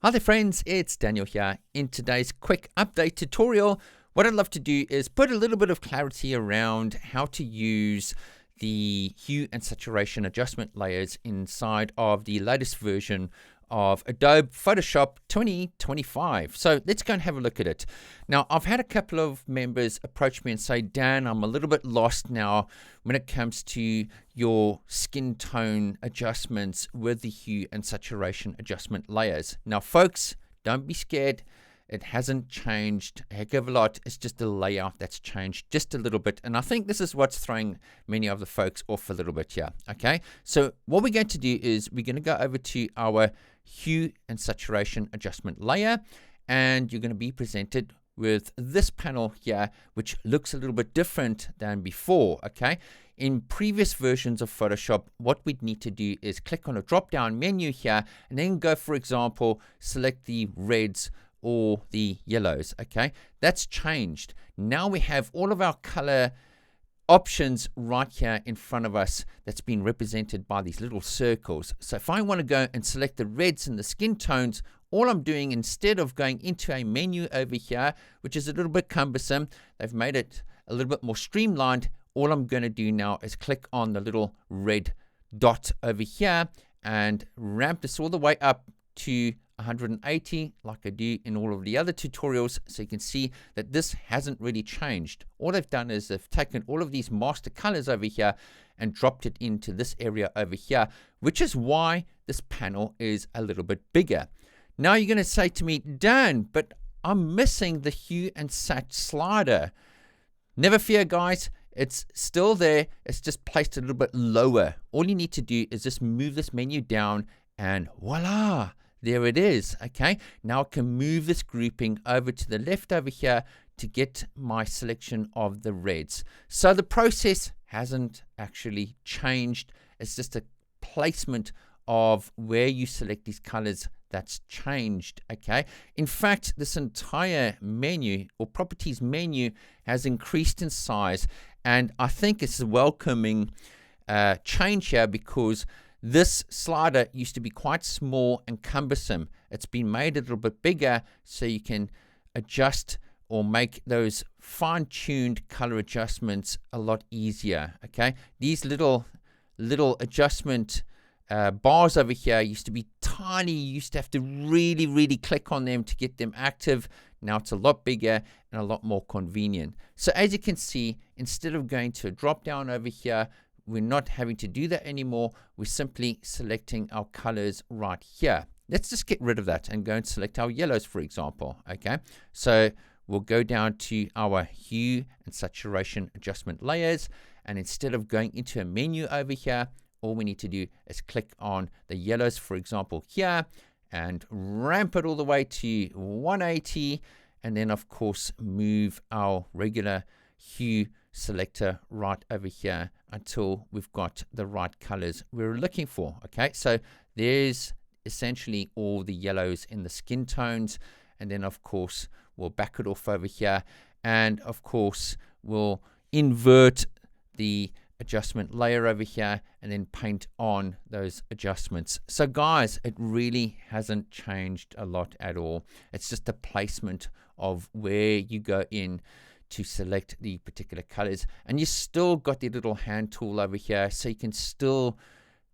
Hi there friends, it's Daniel here. In today's quick update tutorial, what I'd love to do is put a little bit of clarity around how to use the hue and saturation adjustment layers inside of the latest version of Adobe Photoshop 2025. So let's go and have a look at it. Now, I've had a couple of members approach me and say, Dan, I'm a little bit lost now when it comes to your skin tone adjustments with the hue and saturation adjustment layers. Now, folks, don't be scared. It hasn't changed a heck of a lot. It's just the layout that's changed just a little bit. And I think this is what's throwing many of the folks off a little bit here. Okay, so what we're going to do is we're going to go over to our hue and saturation adjustment layer, and you're going to be presented with this panel here, which looks a little bit different than before. Okay, in previous versions of Photoshop, what we'd need to do is click on a drop down menu here and then go, for example, select the reds or the yellows. Okay, that's changed. Now we have all of our color options right here in front of us that's been represented by these little circles. So if I want to go and select the reds and the skin tones, all I'm doing, instead of going into a menu over here, which is a little bit cumbersome, they've made it a little bit more streamlined. All I'm going to do now is click on the little red dot over here and ramp this all the way up to 180 like I do in all of the other tutorials, so you can see that this hasn't really changed. All they've done is they've taken all of these master colors over here and dropped it into this area over here, which is why this panel is a little bit bigger. Now you're going to say to me, Dan, but I'm missing the hue and sat slider. Never fear, guys. It's still there. It's just placed a little bit lower. All you need to do is just move this menu down and voila, there it is. Okay, now I can move this grouping over to the left over here to get my selection of the reds. So the process hasn't actually changed. It's just a placement of where you select these colors that's changed. Okay, in fact, this entire menu or properties menu has increased in size, and I think it's a welcoming change here, because this slider used to be quite small and cumbersome. It's been made a little bit bigger so you can adjust or make those fine-tuned color adjustments a lot easier. Okay, these little adjustment bars over here used to be tiny. You used to have to really click on them to get them active. Now it's a lot bigger and a lot more convenient. So as you can see, instead of going to a drop down over here, we're not having to do that anymore. We're simply selecting our colors right here. Let's just get rid of that and go and select our yellows, for example. Okay, so we'll go down to our hue and saturation adjustment layers, and instead of going into a menu over here, all we need to do is click on the yellows, for example, here, and ramp it all the way to 180, and then of course move our regular hue selector right over here until we've got the right colors we're looking for. Okay, so there's essentially all the yellows in the skin tones, and then of course we'll back it off over here, and of course we'll invert the adjustment layer over here and then paint on those adjustments. So guys, it really hasn't changed a lot at all. It's just a placement of where you go in to select the particular colors, and you still got the little hand tool over here, so you can still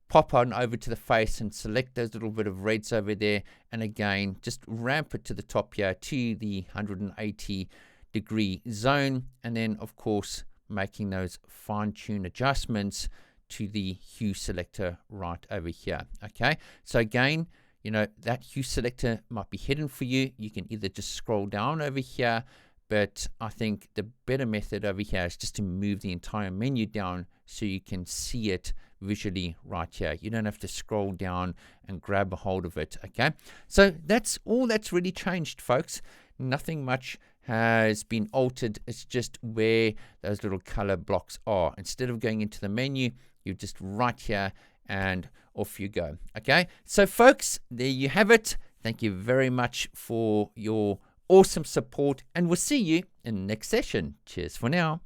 pop on over to the face and select those little bit of reds over there, and again just ramp it to the top here to the 180 degree zone, and then of course making those fine-tune adjustments to the hue selector right over here. Okay, so again, you know, that hue selector might be hidden for you. You can either just scroll down over here, but I think the better method over here is just to move the entire menu down so you can see it visually right here. You don't have to scroll down and grab a hold of it. Okay, so that's all that's really changed, folks. Nothing much has been altered. It's just where those little color blocks are. Instead of going into the menu, you're just right here and off you go. Okay, so folks, there you have it. Thank you very much for your awesome support, and we'll see you in the next session. Cheers for now.